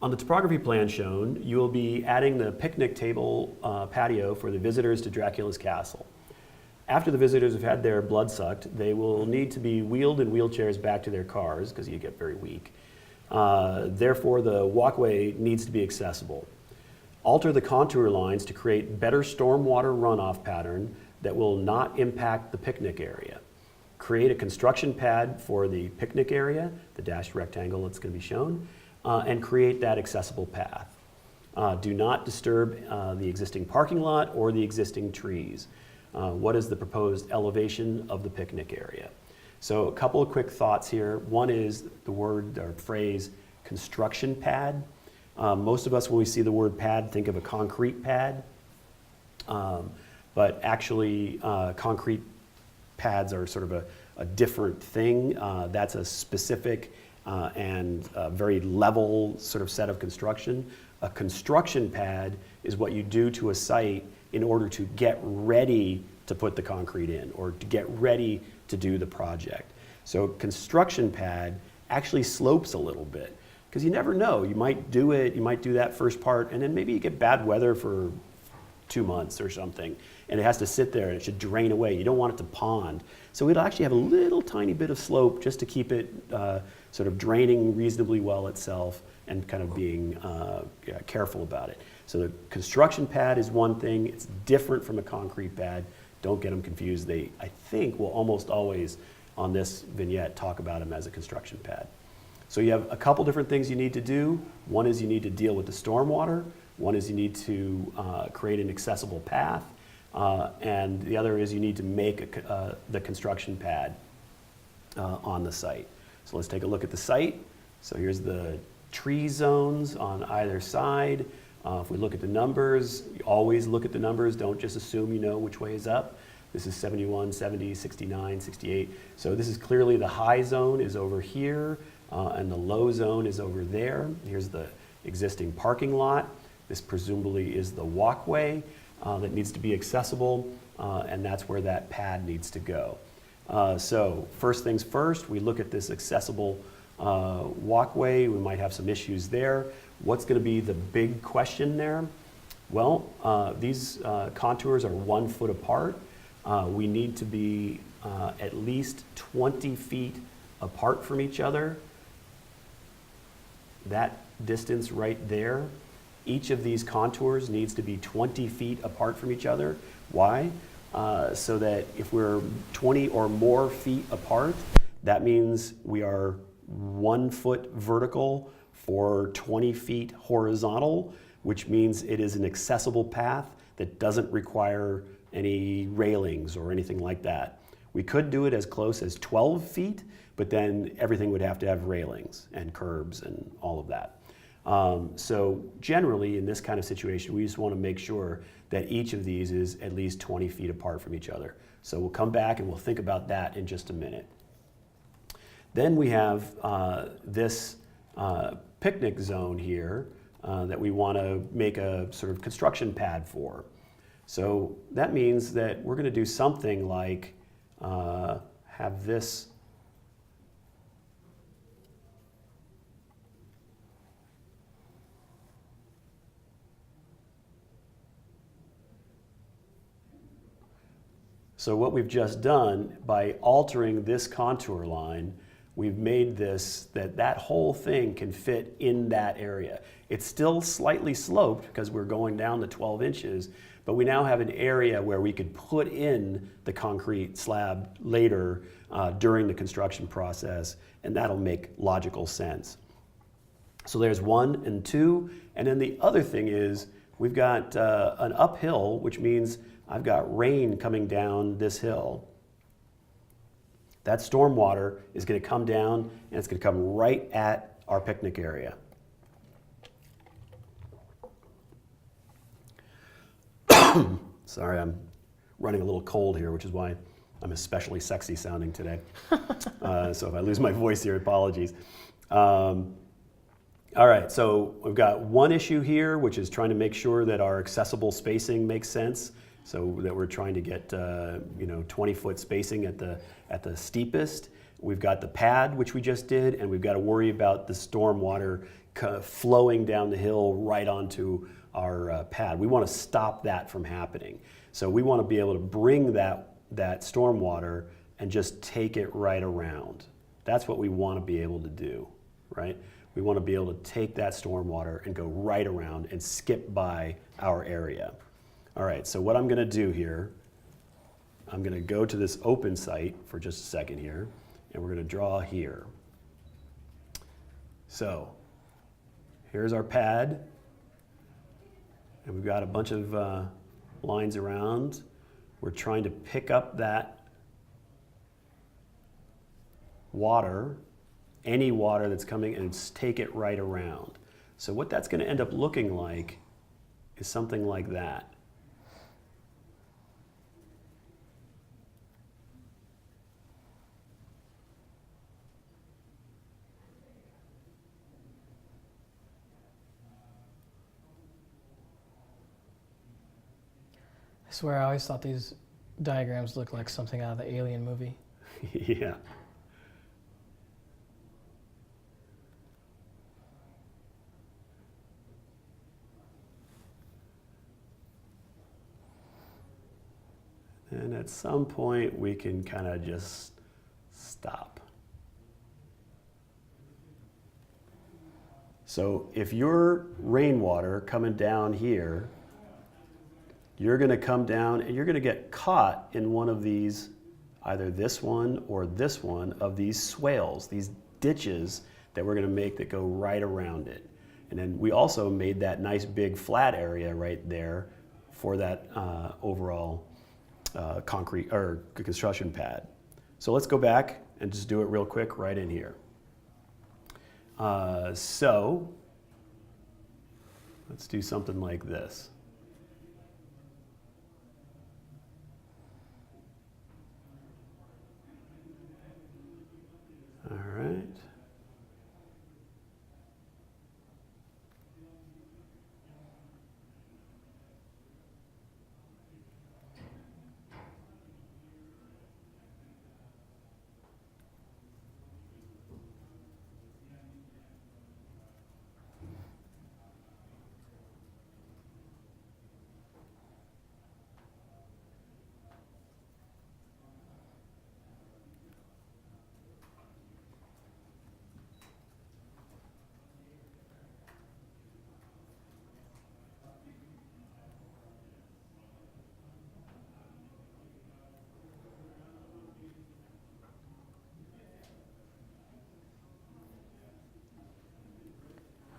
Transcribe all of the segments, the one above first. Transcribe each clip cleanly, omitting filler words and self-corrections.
On the topography plan shown, you will be adding the picnic table patio for the visitors to Dracula's castle. After the visitors have had their blood sucked, they will need to be wheeled in wheelchairs back to their cars because you get very weak. Therefore, the walkway needs to be accessible. Alter the contour lines to create better stormwater runoff pattern that will not impact the picnic area. Create a construction pad for the picnic area, the dashed rectangle that's going to be shown, and create that accessible path. Do not disturb the existing parking lot or the existing trees. What is the proposed elevation of the picnic area? So a couple of quick thoughts here. One is the word or phrase construction pad. Most of us, when we see the word pad, think of a concrete pad. But actually, concrete pads are sort of a different thing. That's a specific and very level sort of set of construction. A construction pad is what you do to a site in order to get ready to put the concrete in or to get ready to do the project. So construction pad actually slopes a little bit because you never know. You might do it, you might do that first part, and then maybe you get bad weather for 2 months or something, and it has to sit there and it should drain away. You don't want it to pond. So it'll actually have a little tiny bit of slope just to keep it sort of draining reasonably well itself and kind of being careful about it. So the construction pad is one thing. It's different from a concrete pad. Don't get them confused. They, I think, will almost always on this vignette talk about them as a construction pad. So you have a couple different things you need to do. One is you need to deal with the stormwater. One is you need to create an accessible path. And the other is you need to make the construction pad on the site. So let's take a look at the site. So here's the tree zones on either side. If we look at the numbers, you always look at the numbers. Don't just assume you know which way is up. This is 71, 70, 69, 68. So this is clearly the high zone is over here, and the low zone is over there. Here's the existing parking lot. This presumably is the walkway that needs to be accessible, and that's where that pad needs to go. So first things first, we look at this accessible walkway. We might have some issues there. What's going to be the big question there? Well, these contours are 1 foot apart. We need to be at least 20 feet apart from each other. That distance right there, each of these contours needs to be 20 feet apart from each other. Why? So that if we're 20 or more feet apart, that means we are 1 foot vertical for 20 feet horizontal, which means it is an accessible path that doesn't require any railings or anything like that. We could do it as close as 12 feet, but then everything would have to have railings and curbs and all of that. So generally in this kind of situation, we just want to make sure that each of these is at least 20 feet apart from each other. So we'll come back and we'll think about that in just a minute. Then we have this picnic zone here that we want to make a sort of construction pad for. So that means that we're going to do something like have this So what we've just done by altering this contour line, we've made this, that whole thing can fit in that area. It's still slightly sloped because we're going down to 12 inches, but we now have an area where we could put in the concrete slab later during the construction process, and that'll make logical sense. So there's 1 and 2, and then the other thing is we've got an uphill, which means I've got rain coming down this hill. That stormwater is going to come down and it's going to come right at our picnic area. Sorry, I'm running a little cold here, which is why I'm especially sexy sounding today. So if I lose my voice here, apologies. All right, so we've got one issue here, which is trying to make sure that our accessible spacing makes sense. So that we're trying to get 20-foot spacing at the steepest. We've got the pad, which we just did, and we've got to worry about the storm water flowing down the hill right onto our pad. We want to stop that from happening. So we want to be able to bring that stormwater and just take it right around. That's what we want to be able to do, right? We want to be able to take that stormwater and go right around and skip by our area. All right, so what I'm going to do here, I'm going to go to this open site for just a second here, and we're going to draw here. So here's our pad, and we've got a bunch of lines around. We're trying to pick up that water, any water that's coming, and take it right around. So what that's going to end up looking like is something like that. I swear I always thought these diagrams looked like something out of the Alien movie. Yeah. And at some point we can kind of just stop. So if your rainwater coming down here, you're going to come down and you're going to get caught in one of these, either this one or this one of these swales, these ditches that we're going to make that go right around it. And then we also made that nice big flat area right there for that overall concrete or construction pad. So let's go back and just do it real quick right in here. So let's do something like this. All right.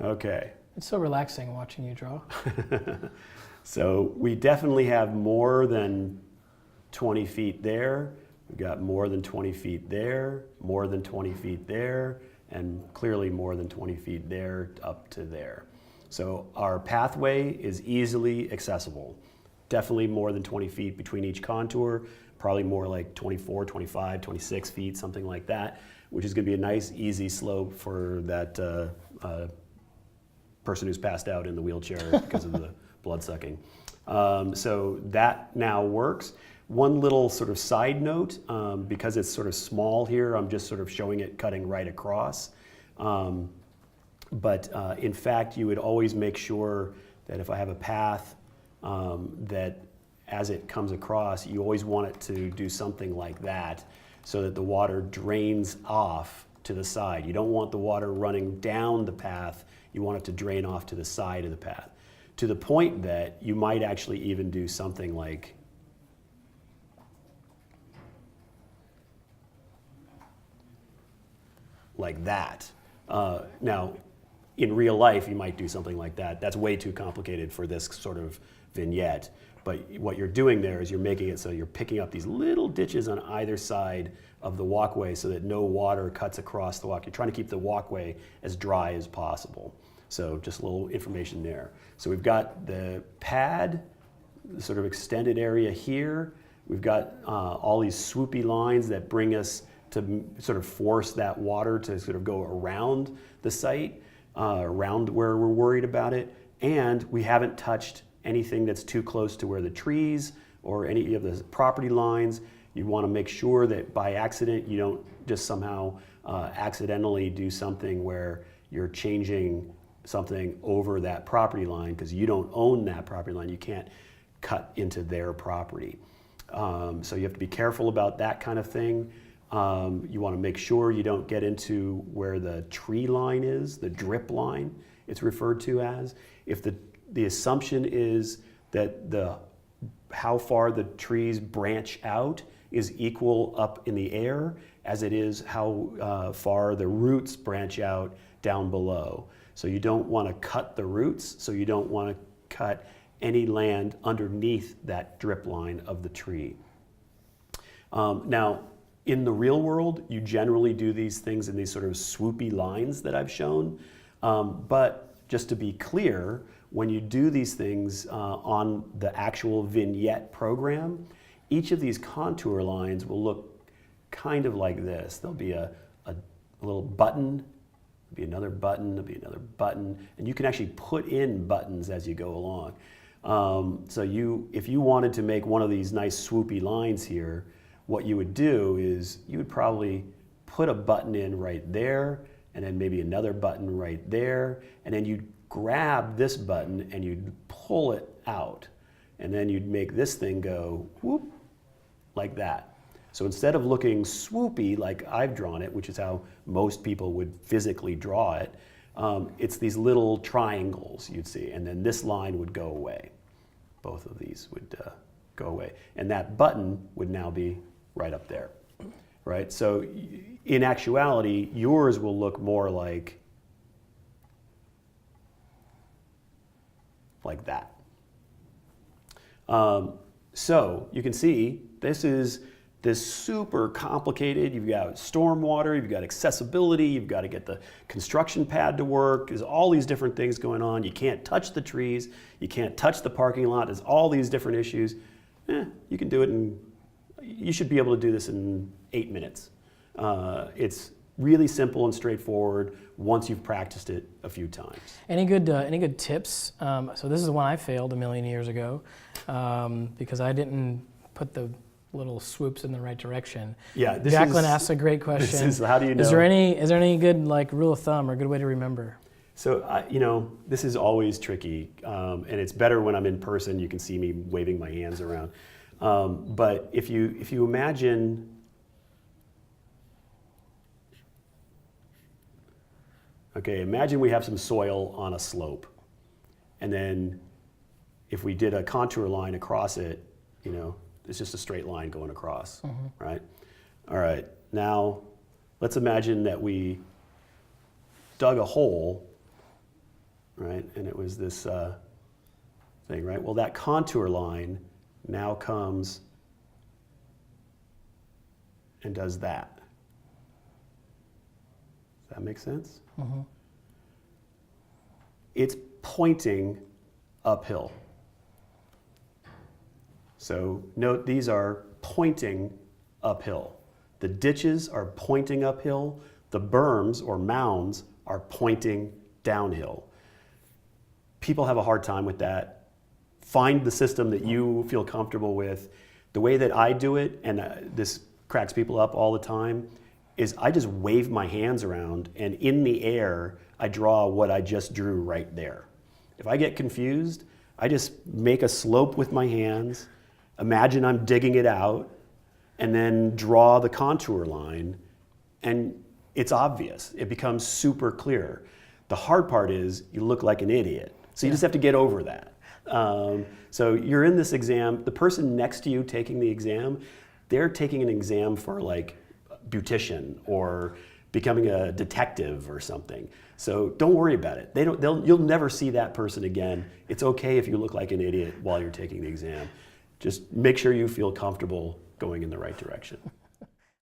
Okay. It's so relaxing watching you draw. So we definitely have more than 20 feet there. We've got more than 20 feet there, more than 20 feet there, and clearly more than 20 feet there up to there. So our pathway is easily accessible. Definitely more than 20 feet between each contour, probably more like 24, 25, 26 feet, something like that, which is going to be a nice, easy slope for that person who's passed out in the wheelchair because of the blood sucking. So that now works. One little sort of side note, because it's sort of small here, I'm just sort of showing it cutting right across. But in fact, you would always make sure that if I have a path that as it comes across, you always want it to do something like that so that the water drains off to the side. You don't want the water running down the path. You want it to drain off to the side of the path, to the point that you might actually even do something like that. Now, in real life, you might do something like that. That's way too complicated for this sort of vignette. But what you're doing there is you're making it so you're picking up these little ditches on either side of the walkway so that no water cuts across the walk. You're trying to keep the walkway as dry as possible. So just a little information there. So we've got the pad, the sort of extended area here. We've got all these swoopy lines that bring us to sort of force that water to sort of go around the site, around where we're worried about it. And we haven't touched anything that's too close to where the trees or any of the property lines. You want to make sure that by accident you don't just somehow accidentally do something where you're changing something over that property line because you don't own that property line. You can't cut into their property. So you have to be careful about that kind of thing. You want to make sure you don't get into where the tree line is, the drip line it's referred to as. If the assumption is that how far the trees branch out is equal up in the air as it is how far the roots branch out down below. So you don't want to cut the roots, so you don't want to cut any land underneath that drip line of the tree. Now, in the real world, you generally do these things in these sort of swoopy lines that I've shown. But just to be clear, when you do these things on the actual vignette program, each of these contour lines will look kind of like this. There'll be a little button, there'll be another button, there'll be another button, and you can actually put in buttons as you go along. So if you wanted to make one of these nice swoopy lines here, what you would do is you would probably put a button in right there, and then maybe another button right there, and then you'd grab this button and you'd pull it out, and then you'd make this thing go whoop, like that. So instead of looking swoopy like I've drawn it, which is how most people would physically draw it, it's these little triangles you'd see, and then this line would go away. Both of these would go away. And that button would now be right up there, right? So in actuality, yours will look more like that. So you can see this is this super complicated. You've got stormwater, you've got accessibility, you've got to get the construction pad to work. There's all these different things going on. You can't touch the trees, you can't touch the parking lot. There's all these different issues. You can do it you should be able to do this in 8 minutes. It's really simple and straightforward once you've practiced it a few times. Any good tips? So this is one I failed a million years ago because I didn't put the little swoops in the right direction. Yeah, Jacqueline asked a great question. This is, how do you know? Is there any good like rule of thumb or good way to remember? So this is always tricky, and it's better when I'm in person. You can see me waving my hands around. But if you imagine. Okay, imagine we have some soil on a slope, and then if we did a contour line across it, it's just a straight line going across, right? All right, now let's imagine that we dug a hole, right? And it was this thing, right? Well, that contour line now comes and does that. Does that make sense? Mm-hmm. It's pointing uphill. So note these are pointing uphill. The ditches are pointing uphill. The berms or mounds are pointing downhill. People have a hard time with that. Find the system that you feel comfortable with. The way that I do it, and this cracks people up all the time, is I just wave my hands around, and in the air, I draw what I just drew right there. If I get confused, I just make a slope with my hands, imagine I'm digging it out, and then draw the contour line, and it's obvious. It becomes super clear. The hard part is you look like an idiot. So you just have to get over that. So you're in this exam, the person next to you taking the exam, they're taking an exam for like beautician or becoming a detective or something. So don't worry about it. You'll never see that person again. It's okay if you look like an idiot while you're taking the exam. Just make sure you feel comfortable going in the right direction.